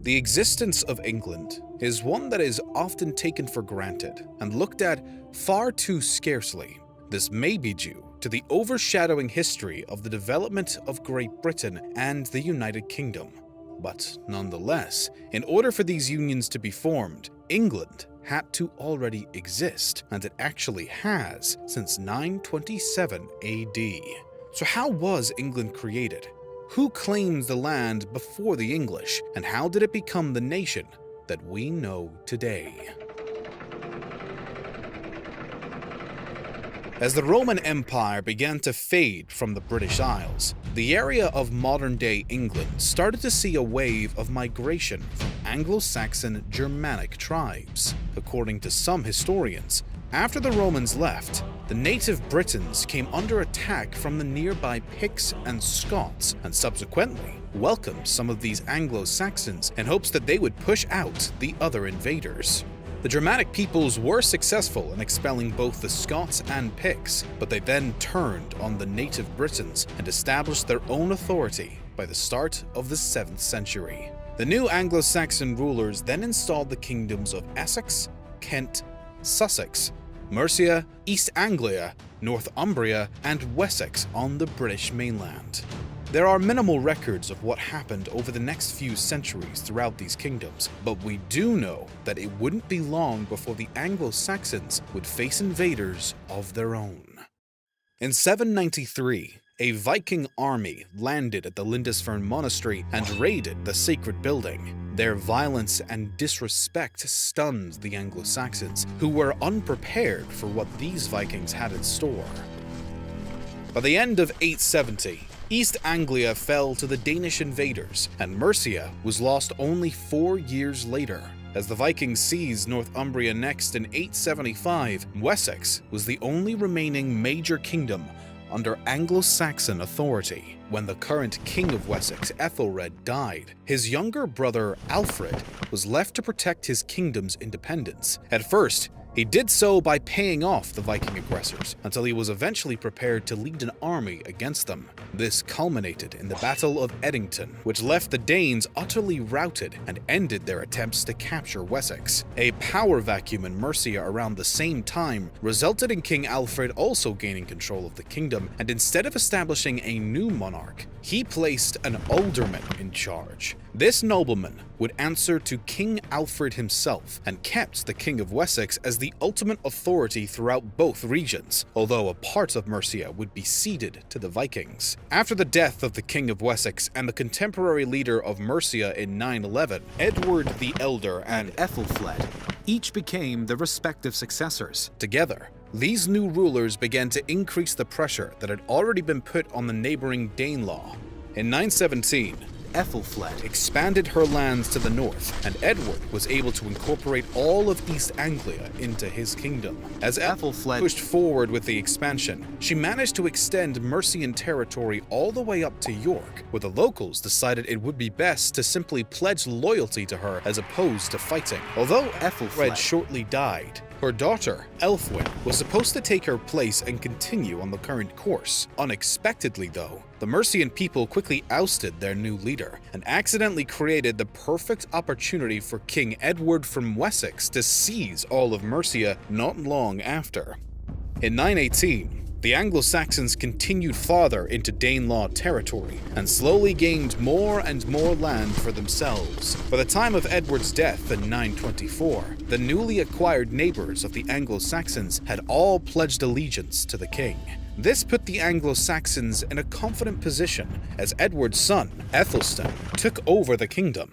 The existence of England is one that is often taken for granted and looked at far too scarcely. This may be due to the overshadowing history of the development of Great Britain and the United Kingdom. But nonetheless, in order for these unions to be formed, England had to already exist, and it actually has since 927 AD. So how was England created? Who claimed the land before the English, and how did it become the nation that we know today? As the Roman Empire began to fade from the British Isles, the area of modern-day England started to see a wave of migration from Anglo-Saxon Germanic tribes. According to some historians, after the Romans left, the native Britons came under attack from the nearby Picts and Scots, and subsequently welcomed some of these Anglo-Saxons in hopes that they would push out the other invaders. The Germanic peoples were successful in expelling both the Scots and Picts, but they then turned on the native Britons and established their own authority by the start of the 7th century. The new Anglo-Saxon rulers then installed the kingdoms of Essex, Kent, Sussex, Mercia, East Anglia, Northumbria, and Wessex on the British mainland. There are minimal records of what happened over the next few centuries throughout these kingdoms, but we do know that it wouldn't be long before the Anglo-Saxons would face invaders of their own. In 793, a Viking army landed at the Lindisfarne Monastery and raided the sacred building. Their violence and disrespect stunned the Anglo-Saxons, who were unprepared for what these Vikings had in store. By the end of 870, East Anglia fell to the Danish invaders, and Mercia was lost only 4 years later. As the Vikings seized Northumbria next in 875, Wessex was the only remaining major kingdom under Anglo-Saxon authority. When the current king of Wessex, Ethelred, died, his younger brother Alfred was left to protect his kingdom's independence. At first, he did so by paying off the Viking aggressors, until he was eventually prepared to lead an army against them. This culminated in the Battle of Edington, which left the Danes utterly routed and ended their attempts to capture Wessex. A power vacuum in Mercia around the same time resulted in King Alfred also gaining control of the kingdom, and instead of establishing a new monarch, he placed an alderman in charge. This nobleman would answer to King Alfred himself and kept the King of Wessex as the ultimate authority throughout both regions, although a part of Mercia would be ceded to the Vikings. After the death of the King of Wessex and the contemporary leader of Mercia in 911, Edward the Elder and Ethelfled each became their respective successors. Together, these new rulers began to increase the pressure that had already been put on the neighboring Danelaw. In 917, Ethelfled expanded her lands to the north, and Edward was able to incorporate all of East Anglia into his kingdom. As Ethelfled pushed forward with the expansion, she managed to extend Mercian territory all the way up to York, where the locals decided it would be best to simply pledge loyalty to her as opposed to fighting. Although Ethelfled shortly died, her daughter, Elthwin, was supposed to take her place and continue on the current course. Unexpectedly, though, the Mercian people quickly ousted their new leader and accidentally created the perfect opportunity for King Edward from Wessex to seize all of Mercia not long after. In 918, the Anglo-Saxons continued farther into Danelaw territory and slowly gained more and more land for themselves. By the time of Edward's death in 924, the newly acquired neighbors of the Anglo-Saxons had all pledged allegiance to the king. This put the Anglo-Saxons in a confident position as Edward's son, Aethelstan, took over the kingdom.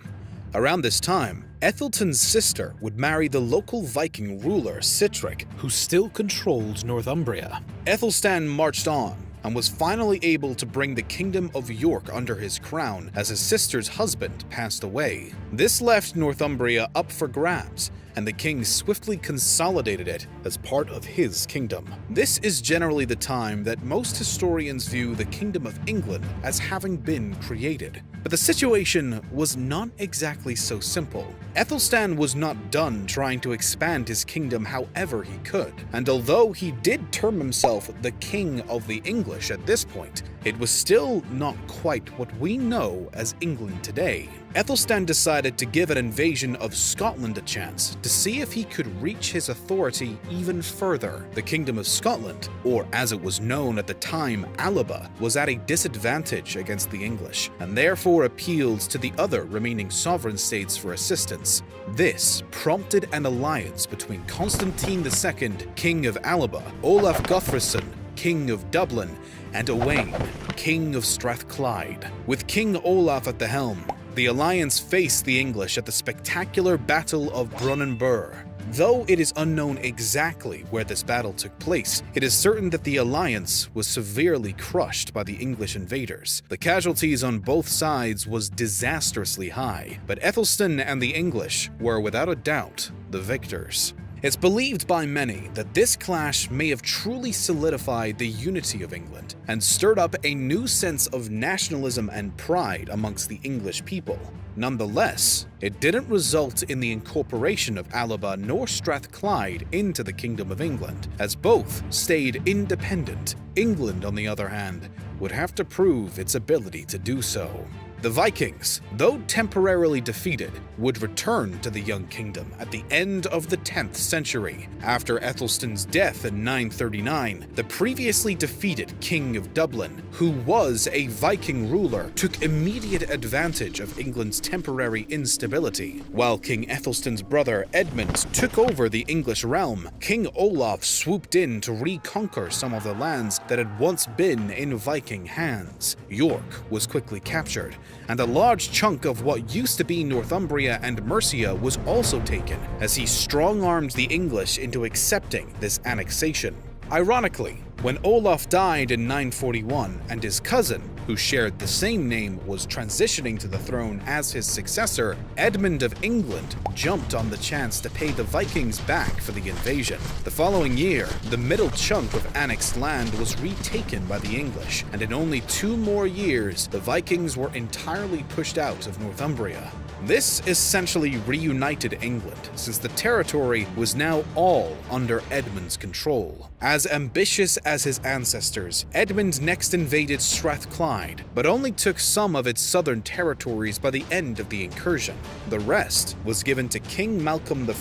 Around this time, Etheltan's sister would marry the local Viking ruler Sihtric, who still controlled Northumbria. Aethelstan marched on and was finally able to bring the Kingdom of York under his crown as his sister's husband passed away. This left Northumbria up for grabs, and the king swiftly consolidated it as part of his kingdom. This is generally the time that most historians view the Kingdom of England as having been created. But the situation was not exactly so simple. Aethelstan was not done trying to expand his kingdom however he could, and although he did term himself the King of the English at this point, it was still not quite what we know as England today. Aethelstan decided to give an invasion of Scotland a chance to see if he could reach his authority even further. The Kingdom of Scotland, or as it was known at the time, Alba, was at a disadvantage against the English, and therefore appealed to the other remaining sovereign states for assistance. This prompted an alliance between Constantine II, King of Alba, Olaf Guthrum, King of Dublin, and Owain, King of Strathclyde. With King Olaf at the helm, the alliance faced the English at the spectacular Battle of Brunanburh. Though it is unknown exactly where this battle took place, it is certain that the alliance was severely crushed by the English invaders. The casualties on both sides was disastrously high, but Aethelstan and the English were without a doubt the victors. It's believed by many that this clash may have truly solidified the unity of England and stirred up a new sense of nationalism and pride amongst the English people. Nonetheless, it didn't result in the incorporation of Alba nor Strathclyde into the Kingdom of England, as both stayed independent. England, on the other hand, would have to prove its ability to do so. The Vikings, though temporarily defeated, would return to the young kingdom at the end of the 10th century. After Ethelstan's death in 939, the previously defeated King of Dublin, who was a Viking ruler, took immediate advantage of England's temporary instability. While King Ethelstan's brother Edmund took over the English realm, King Olaf swooped in to reconquer some of the lands that had once been in Viking hands. York was quickly captured, and a large chunk of what used to be Northumbria and Mercia was also taken, as he strong-armed the English into accepting this annexation. Ironically, when Olaf died in 941 and his cousin, who shared the same name, was transitioning to the throne as his successor, Edmund of England jumped on the chance to pay the Vikings back for the invasion. The following year, the middle chunk of annexed land was retaken by the English, and in only 2 more years, the Vikings were entirely pushed out of Northumbria. This essentially reunited England, since the territory was now all under Edmund's control. As ambitious as his ancestors, Edmund next invaded Strathclyde, but only took some of its southern territories by the end of the incursion. The rest was given to King Malcolm I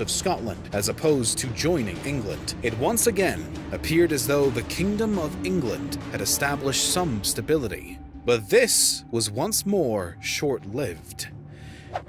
of Scotland, as opposed to joining England. It once again appeared as though the Kingdom of England had established some stability. But this was once more short-lived.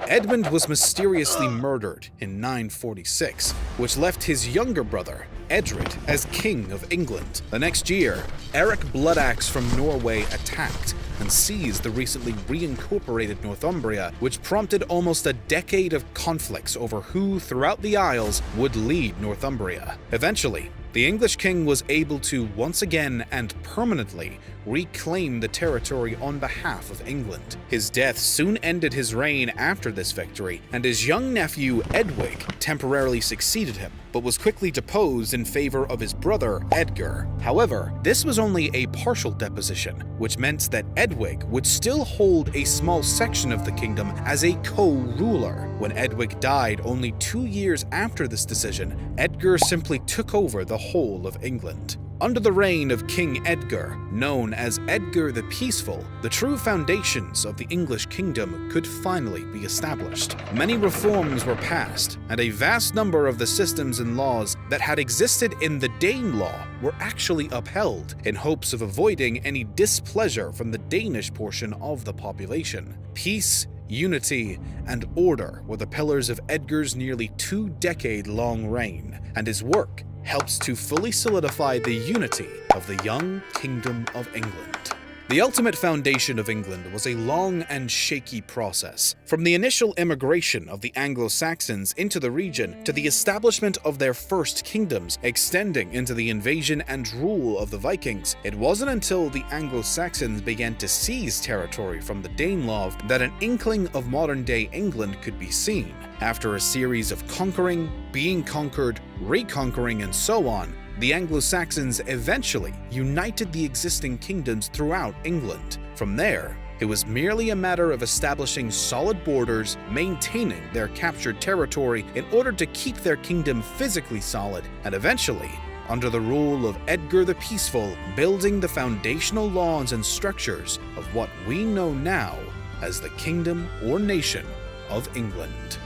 Edmund was mysteriously murdered in 946, which left his younger brother, Edred, as King of England. The next year, Eric Bloodaxe from Norway attacked and seized the recently reincorporated Northumbria, which prompted almost a decade of conflicts over who, throughout the Isles, would lead Northumbria. Eventually, the English king was able to once again and permanently reclaim the territory on behalf of England. His death soon ended his reign after this victory, and his young nephew Edwig temporarily succeeded him, but was quickly deposed in favor of his brother Edgar. However, this was only a partial deposition, which meant that Edwig would still hold a small section of the kingdom as a co-ruler. When Edwig died only 2 years after this decision, Edgar simply took over the whole of England. Under the reign of King Edgar, known as Edgar the Peaceful, the true foundations of the English kingdom could finally be established. Many reforms were passed, and a vast number of the systems and laws that had existed in the Danelaw were actually upheld, in hopes of avoiding any displeasure from the Danish portion of the population. Peace, unity, and order were the pillars of Edgar's nearly 2-decade-long reign, and his work helps to fully solidify the unity of the young Kingdom of England. The ultimate foundation of England was a long and shaky process. From the initial immigration of the Anglo-Saxons into the region to the establishment of their first kingdoms, extending into the invasion and rule of the Vikings, it wasn't until the Anglo-Saxons began to seize territory from the Danelaw that an inkling of modern-day England could be seen. After a series of conquering, being conquered, reconquering, and so on, the Anglo-Saxons eventually united the existing kingdoms throughout England. From there, it was merely a matter of establishing solid borders, maintaining their captured territory in order to keep their kingdom physically solid, and eventually, under the rule of Edgar the Peaceful, building the foundational laws and structures of what we know now as the Kingdom or Nation of England.